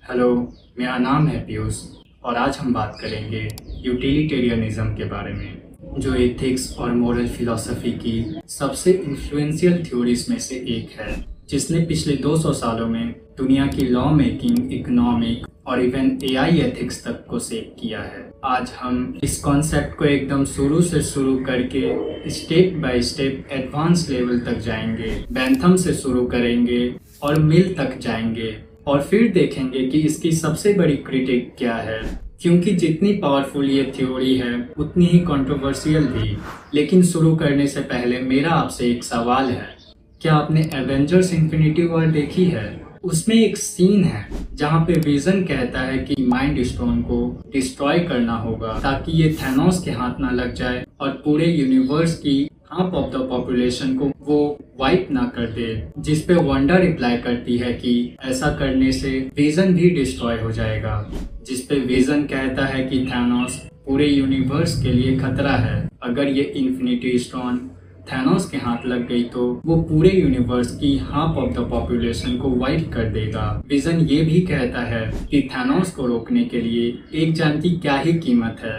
Hello, मेरा नाम है पीयूष और आज हम बात करेंगे यूटिलिटेरियनिज्म के बारे में, जो एथिक्स और मोरल फिलॉसफी की सबसे इन्फ्लुएंशियल थ्योरीज में से एक है, जिसने पिछले 200 सालों में दुनिया की लॉ मेकिंग, इकोनॉमिक और इवन एआई एथिक्स तक को शेप किया है। आज हम इस कॉन्सेप्ट को एकदम शुरू से शुरू करके step by step advance level तक जाएंगे। बेंथम से शुरू करेंगे और मिल तक जाएंगे और फिर देखेंगे कि इसकी सबसे बड़ी क्रिटिक क्या है, क्योंकि जितनी पावरफुल ये थ्योरी है उतनी ही कंट्रोवर्शियल भी। लेकिन शुरू करने से पहले मेरा आपसे एक सवाल है, क्या आपने एवेंजर्स इन्फिनिटी वॉर देखी है? उसमें एक सीन है जहाँ पे विजन कहता है कि माइंड स्टोन को डिस्ट्रॉय करना होगा ताकि ये थैनोस के हाथ ना लग जाए और पूरे यूनिवर्स की हाफ ऑफ द पॉपुलेशन को वो वाइप ना कर दे, जिस पे वंडा रिप्लाई करती है कि ऐसा करने से विजन भी डिस्ट्रॉय हो जाएगा। जिस पे विजन कहता है कि थैनोस पूरे यूनिवर्स के लिए खतरा है, अगर ये इन्फिनिटी स्टोन थैनोस के हाथ लग गई तो वो पूरे यूनिवर्स की हाफ ऑफ द पॉपुलेशन को वाइप कर देगा। विजन ये भी कहता है कि थैनोस को रोकने के लिए एक जान की क्या ही कीमत है,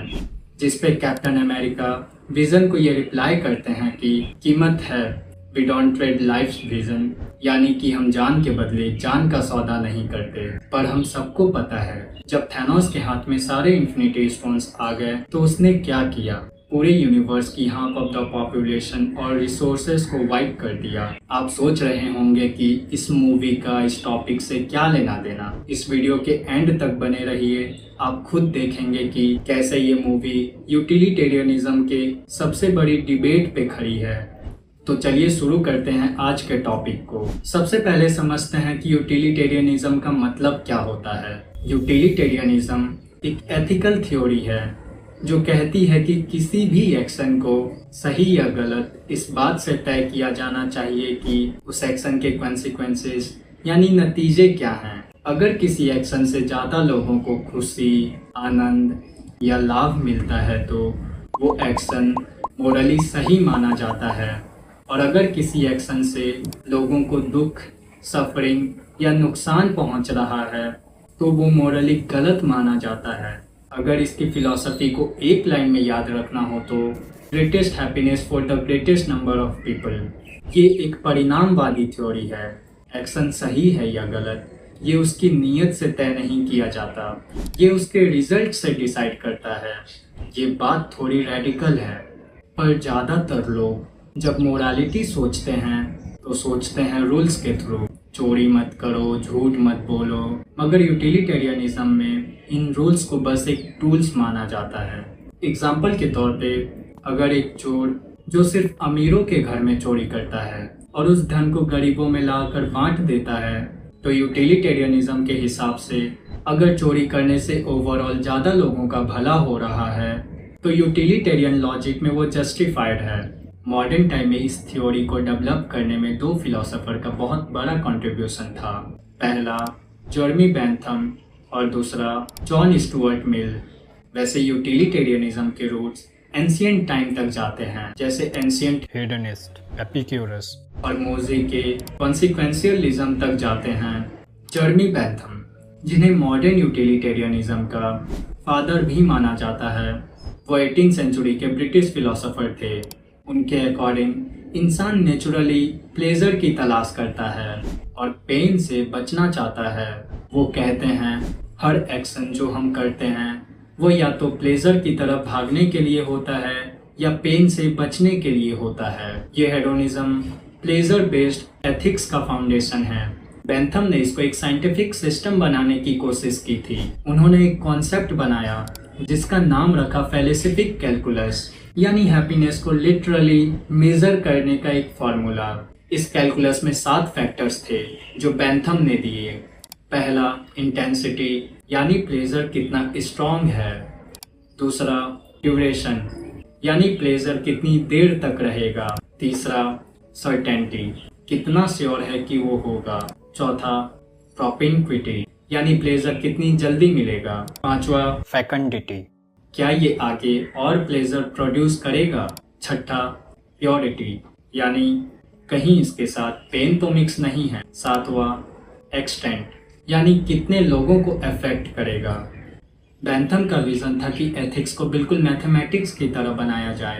जिस पे कैप्टन अमेरिका विजन को ये रिप्लाई करते हैं कि कीमत है, we don't trade life's vision, यानी कि हम जान के बदले जान का सौदा नहीं करते। पर हम सबको पता है जब थैनोस के हाथ में सारे इन्फिनिटी स्टोन्स आ गए तो उसने क्या किया, पूरे यूनिवर्स की हाफ ऑफ द पॉपुलेशन और रिसोर्सेज को वाइप कर दिया। आप सोच रहे होंगे कि इस मूवी का इस टॉपिक से क्या लेना देना। इस वीडियो के एंड तक बने रहिए, आप खुद देखेंगे कि कैसे ये मूवी यूटिलिटेरियनिज्म के सबसे बड़ी डिबेट पे खड़ी है। तो चलिए शुरू करते हैं आज के टॉपिक को। सबसे पहले समझते हैं कि यूटिलिटेरियनिज्म का मतलब क्या होता है। यूटिलिटेरियनिज्म एक एथिकल थ्योरी है जो कहती है कि किसी भी एक्शन को सही या गलत इस बात से तय किया जाना चाहिए कि उस एक्शन के कॉन्सिक्वेंसेस यानी नतीजे क्या हैं। अगर किसी एक्शन से ज़्यादा लोगों को खुशी, आनंद या लाभ मिलता है तो वो एक्शन मोरली सही माना जाता है, और अगर किसी एक्शन से लोगों को दुख, सफरिंग या नुकसान पहुंच रहा है तो वो मोरली गलत माना जाता है। अगर इसकी फिलॉसफी को एक लाइन में याद रखना हो तो greatest happiness for the greatest number of people. ये एक परिणामवादी थ्योरी है। एक्शन सही है या गलत ये उसकी नीयत से तय नहीं किया जाता, ये उसके रिजल्ट से डिसाइड करता है। ये बात थोड़ी रेडिकल है, पर ज़्यादातर लोग जब मोरालिटी सोचते हैं तो सोचते हैं रूल्स के थ्रू। चोरी मत करो, झूठ मत बोलो, मगर यूटिलिटेरियनिज्म में इन रूल्स को बस एक टूल्स माना जाता है। एग्जाम्पल के तौर पे, अगर एक चोर जो सिर्फ अमीरों के घर में चोरी करता है और उस धन को गरीबों में लाकर बांट देता है, तो यूटिलिटेरियनिज्म के हिसाब से अगर चोरी करने से ओवरऑल ज़्यादा लोगों का भला हो रहा है तो यूटिलिटेरियन लॉजिक में वो जस्टिफाइड है। मॉडर्न टाइम में इस थ्योरी को डेवलप करने में दो फिलोसोफर का बहुत बड़ा कंट्रीब्यूशन था। पहला जर्मी बेंथम और दूसरा जॉन स्टुअर्ट मिल। वैसे यूटिलिटेरियनिज्म के रूट्स एंशिएंट टाइम तक जाते हैं, जैसे एंशिएंट हेडनिस्ट, एपिक्यूरस और मोजे के कॉन्सिक्वेंशियलिज्म तक जाते हैं। जर्मी बेंथम, जिन्हें मॉडर्न यूटिलिटेरियनिज्म का फादर भी माना जाता है, वो 18वीं सेंचुरी के ब्रिटिश फिलोसोफर थे। उनके अकॉर्डिंग इंसान नेचुरली प्लेजर की तलाश करता है और पेन से बचना चाहता है। वो कहते हैं हर एक्शन जो हम करते हैं वो या तो प्लेजर की तरफ भागने के लिए होता है या पेन से बचने के लिए होता है। ये हेडोनिज्म प्लेजर बेस्ड एथिक्स का फाउंडेशन है। बेंथम ने इसको एक साइंटिफिक सिस्टम बनाने की कोशिश की थी। उन्होंने एक कॉन्सेप्ट बनाया जिसका नाम रखा फेलिसिफिक कैलकुलस, यानी हैप्पीनेस को लिटरली मेजर करने का एक फॉर्मूला। इस कैलकुलस में 7 फैक्टर्स थे जो बेंथम ने दिए। पहला इंटेंसिटी, यानी प्लेजर कितना स्ट्रॉन्ग है। दूसरा ड्यूरेशन, यानी प्लेजर कितनी देर तक रहेगा। तीसरा सर्टेनिटी, कितना श्योर है कि वो होगा। चौथा प्रोपिनक्विटी, यानी प्लेजर कितनी जल्दी मिलेगा। पांचवा फैकंडिटी, क्या ये आगे और प्लेजर प्रोड्यूस करेगा। छठा प्योरिटी, यानी कहीं इसके साथ पेन तो मिक्स नहीं है। सातवां एक्सटेंट, यानी कितने लोगों को अफेक्ट करेगा। बेंथम का विजन था कि एथिक्स को बिल्कुल मैथमेटिक्स की तरह बनाया जाए,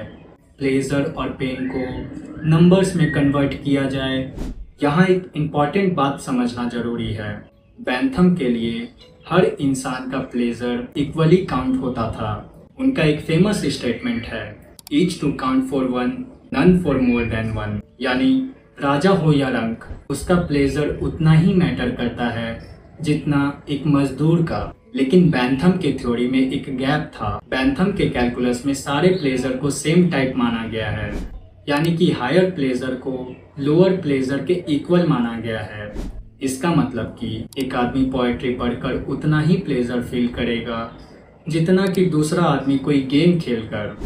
प्लेजर और पेन को नंबर्स में कन्वर्ट किया जाए। यहाँ एक इम्पॉर्टेंट बात समझना जरूरी है। बेंथम के लिए हर इंसान का प्लेजर इक्वली काउंट होता था। उनका एक फेमस स्टेटमेंट है, each to count for one, none for more than one. यानी राजा हो या रंक, उसका प्लेजर उतना ही मैटर करता है जितना एक मजदूर का। लेकिन बेंथम के थ्योरी में एक गैप था। बेंथम के कैलकुलस में सारे प्लेजर को सेम टाइप माना गया है, यानी कि हायर प्लेजर को लोअर प्लेजर के इक्वल माना गया है। इसका मतलब कि एक आदमी पोएट्री पढ़कर उतना ही प्लेजर फील करेगा जितना कि दूसरा आदमी कोई गेम खेलकर।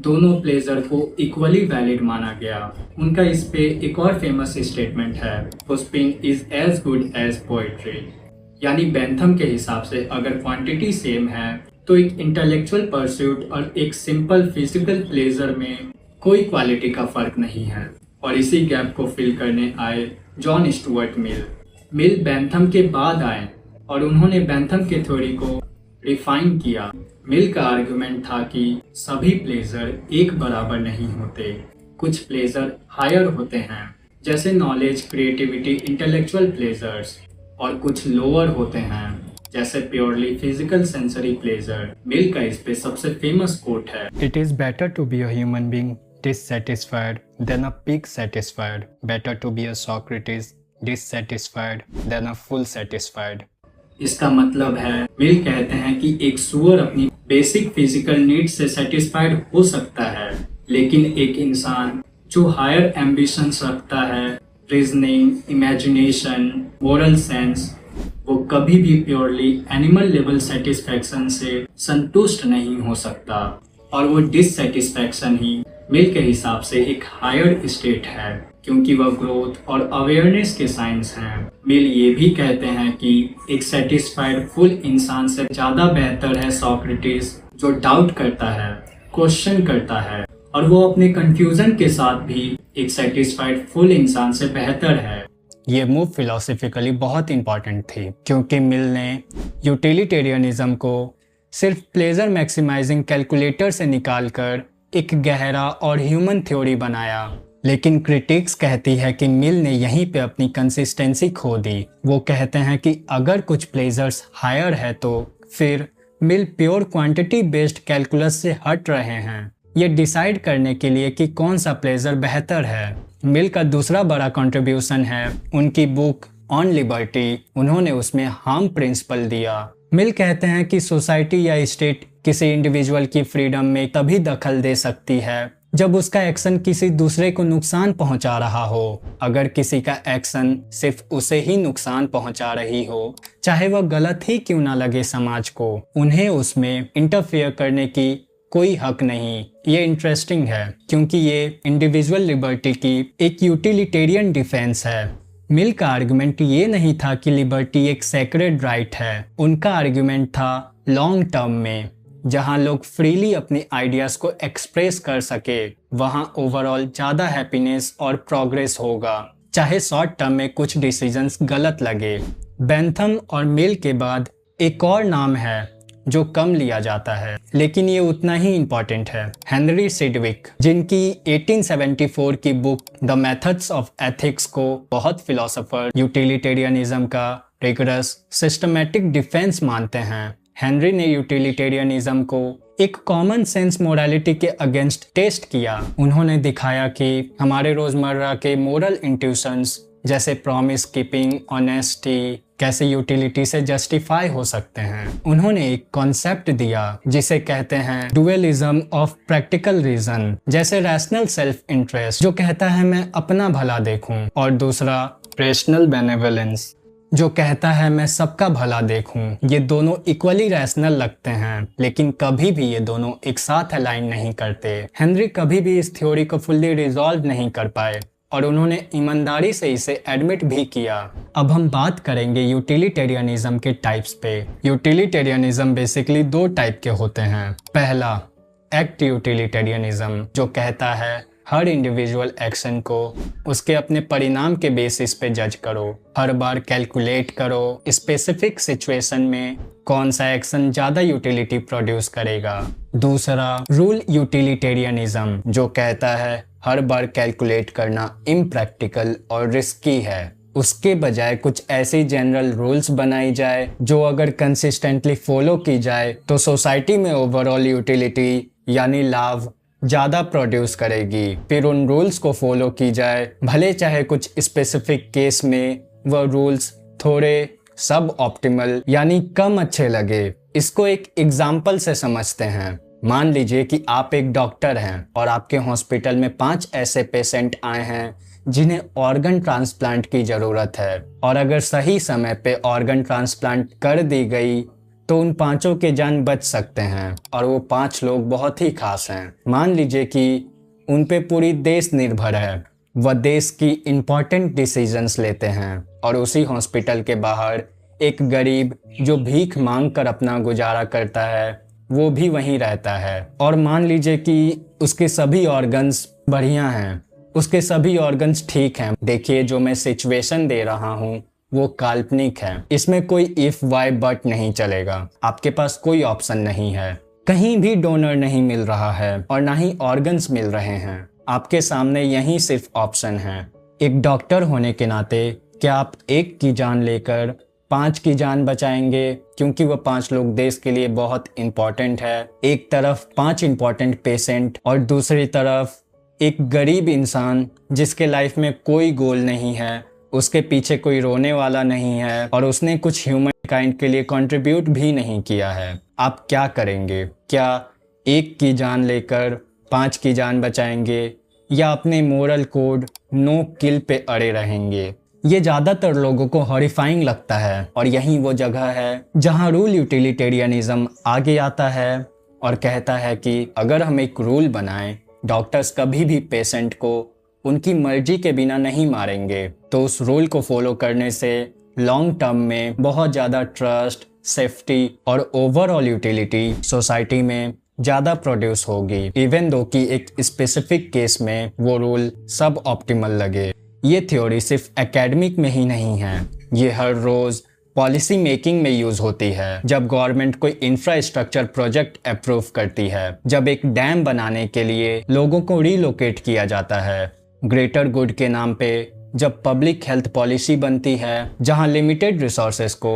दोनों प्लेजर को इक्वली वैलिड माना गया। उनका इस पे एक और फेमस स्टेटमेंट है, spin is as good as poetry. यानी बेंथम के हिसाब से अगर क्वांटिटी सेम है तो एक इंटेलेक्चुअल परस्यूट और एक सिंपल फिजिकल प्लेजर में कोई क्वालिटी का फर्क नहीं है। और इसी गैप को फिल करने आए जॉन स्टुअर्ट मिल। मिल बेंथम के बाद आए और उन्होंने बेंथम के थ्योरी को रिफाइन किया। मिल का आर्गुमेंट था कि सभी प्लेजर एक बराबर नहीं होते। कुछ प्लेजर हायर होते हैं, जैसे नॉलेज, क्रिएटिविटी, इंटेलेक्चुअल प्लेजर्स, और कुछ लोअर होते हैं, जैसे प्योरली फिजिकल सेंसरी प्लेजर। मिल का इस पे सबसे फेमस कोट है, It is better to be a human being dissatisfied than a pig satisfied. Better to be a Socrates dissatisfied than a fool satisfied. इसका मतलब है, मिल कहते हैं कि एक सुअर अपनी बेसिक फिजिकल नीड से सेटिस्फाइड हो सकता है, लेकिन एक इंसान जो हायर एम्बिशंस रखता है, रीजनिंग, इमेजिनेशन, मोरल सेंस, वो कभी भी प्योरली एनिमल लेवल सेटिस्फैक्शन से संतुष्ट नहीं हो सकता। और वो डिससेटिस्फैक्शन ही मिल के हिसाब से एक हायर स्टेट है, क्योंकि वह ग्रोथ और अवेयरनेस के साइंस हैं। मिल ये भी कहते हैं कि एक सेटिस्फाइड फुल इंसान से ज़्यादा बेहतर है सॉक्रेटिस, जो डाउट करता है, क्वेश्चन करता है, और वो अपने कंफ्यूजन के साथ भी एक सेटिस्फाइड फुल इंसान से बेहतर है। ये मूव फिलोसफिकली बहुत इंपॉर्टेंट थी, क्योंकि मिल ने यूटिलिटेरियनिज्म को सिर्फ प्लेजर मैक्सिमाइजिंग कैलकुलेटर से निकालकर एक गहरा और ह्यूमन थ्योरी बनाया। लेकिन क्रिटिक्स कहती है कि मिल ने यहीं पे अपनी कंसिस्टेंसी खो दी। वो कहते हैं कि अगर कुछ प्लेजर्स हायर है तो फिर मिल प्योर क्वांटिटी बेस्ड कैलकुलस से हट रहे हैं, ये डिसाइड करने के लिए कि कौन सा प्लेजर बेहतर है। मिल का दूसरा बड़ा कंट्रीब्यूशन है उनकी बुक ऑन लिबर्टी। उन्होंने उसमें हार्म प्रिंसिपल दिया। मिल कहते हैं कि सोसाइटी या स्टेट किसी इंडिविजुअल की फ्रीडम में तभी दखल दे सकती है जब उसका एक्शन किसी दूसरे को नुकसान पहुंचा रहा हो। अगर किसी का एक्शन सिर्फ उसे ही नुकसान पहुंचा रही हो, चाहे वह गलत ही क्यों ना लगे समाज को, उन्हें उसमें इंटरफेयर करने की कोई हक नहीं। ये इंटरेस्टिंग है क्योंकि ये इंडिविजुअल लिबर्टी की एक यूटिलिटेरियन डिफेंस है। मिल का आर्गुमेंट ये नहीं था कि लिबर्टी एक सेक्रेड राइट है। उनका आर्गुमेंट था लॉन्ग टर्म में, जहां लोग फ्रीली अपने आइडियाज को एक्सप्रेस कर सके, वहां ओवरऑल ज़्यादा हैप्पीनेस और प्रोग्रेस होगा, चाहे शॉर्ट टर्म में कुछ डिसीजंस गलत लगे। बेंथम और मिल के बाद एक और नाम है जो कम लिया जाता है, लेकिन ये उतना ही इम्पोर्टेंट है, हेनरी सिडविक, जिनकी 1874 की book the methods of ethics को बहुत फिलोसोफर यूटिलिटेरियनिज्म का रिगरस सिस्टमैटिक डिफेंस मानते हैं। हेनरी ने यूटिलिटेरियनिज्म को एक कॉमन सेंस मोरालिटी के अगेंस्ट टेस्ट किया। उन्होंने दिखाया कि हमारे रोजमर्रा के मोरल इंट्यूशंस जैसे प्रॉमिस कीपिंग, ऑनेस्टी कैसे यूटिलिटी से जस्टिफाई हो सकते हैं। उन्होंने एक कॉन्सेप्ट दिया जिसे कहते हैं डुअलिज्म ऑफ प्रैक्टिकल रीजन, जैसे रैशनल सेल्फ इंटरेस्ट जो कहता है मैं अपना भला देखूं, और दूसरा रेशनल बेनेवोलेंस जो कहता है मैं सबका भला देखूं। ये दोनों इक्वली रैशनल लगते हैं, लेकिन कभी भी ये दोनों एक साथ अलाइन नहीं करते। हेनरी कभी भी इस थ्योरी को फुल्ली रिजॉल्व नहीं कर पाए और उन्होंने ईमानदारी से इसे एडमिट भी किया। अब हम बात करेंगे यूटिलिटेरियनिज्म के टाइप्स पे। यूटिलिटेरियनिज्म बेसिकली दो टाइप के होते हैं। पहला एक्ट यूटिलिटेरियनिज्म जो कहता है हर इंडिविजुअल एक्शन को उसके अपने परिणाम के बेसिस पे जज करो। हर बार कैलकुलेट करो स्पेसिफिक सिचुएशन में कौन सा एक्शन ज़्यादा यूटिलिटी प्रोड्यूस करेगा। दूसरा, रूल यूटिलिटेरियनिज्म, जो कहता है हर बार कैलकुलेट करना इम्प्रैक्टिकल और रिस्की है। उसके बजाय कुछ ऐसी जनरल रूल्स बनाई जाए जो अगर कंसिस्टेंटली फॉलो की जाए तो सोसाइटी में ओवरऑल यूटिलिटी यानी लाभ ज़्यादा प्रोड्यूस करेगी। फिर उन रूल्स को फॉलो की जाए, भले चाहे कुछ स्पेसिफिक केस में वह रूल्स थोड़े सब ऑप्टिमल यानी कम अच्छे लगे। इसको एक एग्जाम्पल से समझते हैं। मान लीजिए कि आप एक डॉक्टर हैं और आपके हॉस्पिटल में 5 ऐसे पेशेंट आए हैं जिन्हें ऑर्गन ट्रांसप्लांट की ज़रूरत है, और अगर सही समय पे ऑर्गन ट्रांसप्लांट कर दी गई तो उन 5 के जान बच सकते हैं, और वो 5 लोग बहुत ही खास हैं। मान लीजिए कि उन पे पूरी देश निर्भर है, वह देश की इम्पोर्टेंट डिसीजंस लेते हैं, और उसी हॉस्पिटल के बाहर एक गरीब जो भीख मांग कर अपना गुजारा करता है वो भी वहीं रहता है। और मान लीजिए कि उसके सभी ऑर्गन्स बढ़िया हैं, उसके सभी ऑर्गन्स ठीक हैं। देखिए, जो मैं सिचुएशन दे रहा हूँ वो काल्पनिक है, इसमें कोई इफ वाई बट नहीं चलेगा। आपके पास कोई ऑप्शन नहीं है, कहीं भी डोनर नहीं मिल रहा है और ना ही ऑर्गन्स मिल रहे हैं। आपके सामने यही सिर्फ ऑप्शन है। एक डॉक्टर होने के नाते क्या आप एक की जान लेकर 5 की जान बचाएंगे, क्योंकि वह 5 लोग देश के लिए बहुत इंपॉर्टेंट है। एक तरफ 5 इंपॉर्टेंट पेशेंट और दूसरी तरफ एक गरीब इंसान जिसके लाइफ में कोई गोल नहीं है, उसके पीछे कोई रोने वाला नहीं है और उसने कुछ ह्यूमन काइंड के लिए कंट्रीब्यूट भी नहीं किया है। आप क्या करेंगे? क्या एक की जान लेकर 5 की जान बचाएंगे या अपने मोरल कोड नो किल पे अड़े रहेंगे? ये ज़्यादातर लोगों को हॉरिफाइंग लगता है, और यही वो जगह है जहां रूल यूटिलिटेरियनिज्म आगे आता है और कहता है कि अगर हम एक रूल बनाएं, डॉक्टर्स कभी भी पेशेंट को उनकी मर्जी के बिना नहीं मारेंगे, तो उस रूल को फॉलो करने से लॉन्ग टर्म में बहुत ज़्यादा ट्रस्ट, सेफ्टी और ओवरऑल यूटिलिटी सोसाइटी में ज़्यादा प्रोड्यूस होगी, इवन दो कि एक स्पेसिफिक केस में वो रूल सब ऑप्टिमल लगे। ये थ्योरी सिर्फ एकेडमिक में ही नहीं है, ये हर रोज़ पॉलिसी मेकिंग में यूज होती है। जब गवर्नमेंट कोई इंफ्रास्ट्रक्चर प्रोजेक्ट अप्रूव करती है, जब एक डैम बनाने के लिए लोगों को रिलोकेट किया जाता है, ग्रेटर गुड के नाम पे जब पब्लिक हेल्थ पॉलिसी बनती है जहां लिमिटेड रिसोर्सेज को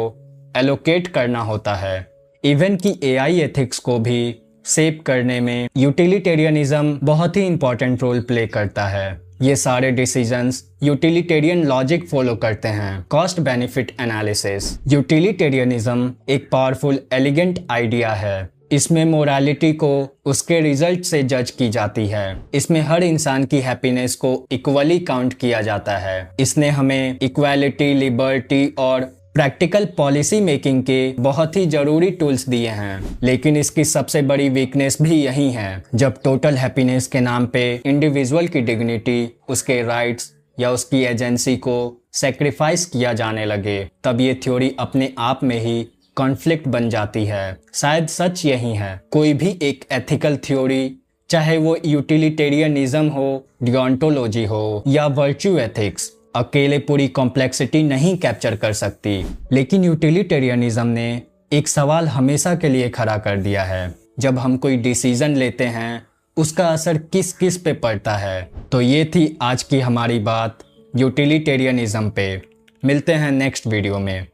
एलोकेट करना होता है, इवन कि एआई एथिक्स को भी सेव करने में यूटिलिटेरियनिज्म बहुत ही इंपॉर्टेंट रोल प्ले करता है। ये सारे डिसीजंस यूटिलिटेरियन लॉजिक फॉलो करते हैं, कॉस्ट बेनिफिट एनालिसिस। यूटिलिटेरियनिज्म एक पावरफुल एलिगेंट आइडिया है। इसमें मोरालिटी को उसके रिजल्ट से जज की जाती है। इसमें हर इंसान की हैप्पीनेस को इक्वली काउंट किया जाता है। इसने हमें इक्वालिटी, लिबर्टी और प्रैक्टिकल पॉलिसी मेकिंग के बहुत ही जरूरी टूल्स दिए हैं, लेकिन इसकी सबसे बड़ी वीकनेस भी यही है। जब टोटल हैप्पीनेस के नाम पे इंडिविजुअल की डिग्निटी, उसके राइट्स या उसकी एजेंसी को सेक्रीफाइस किया जाने लगे, तब ये थ्योरी अपने आप में ही कॉन्फ्लिक्ट बन जाती है। शायद सच यही है, कोई भी एक एथिकल थ्योरी, चाहे वो यूटिलिटेरियनिज्म हो, डियोंटोलॉजी हो या वर्च्यू एथिक्स, अकेले पूरी कॉम्प्लेक्सिटी नहीं कैप्चर कर सकती। लेकिन यूटिलिटेरियनिज्म ने एक सवाल हमेशा के लिए खड़ा कर दिया है, जब हम कोई डिसीजन लेते हैं उसका असर किस किस पे पड़ता है। तो ये थी आज की हमारी बात यूटिलिटेरियनिज्म पे। मिलते हैं नेक्स्ट वीडियो में।